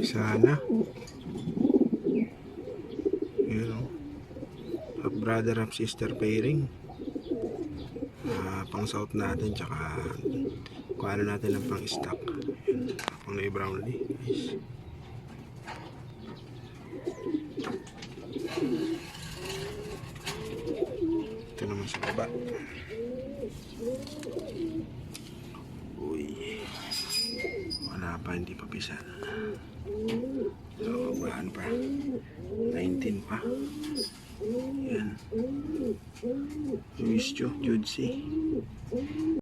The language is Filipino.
Sana. Yun o. Half brother, half sister pairing. Pang south natin, tsaka kung ano natin ang pang stock. Yun. Pang na brownly. Nice. Ito naman sa baba. Uy. Wala pa, hindi pa pisan. So, bahan pa. 19 pa. Yan. Luis Jo, Judsi.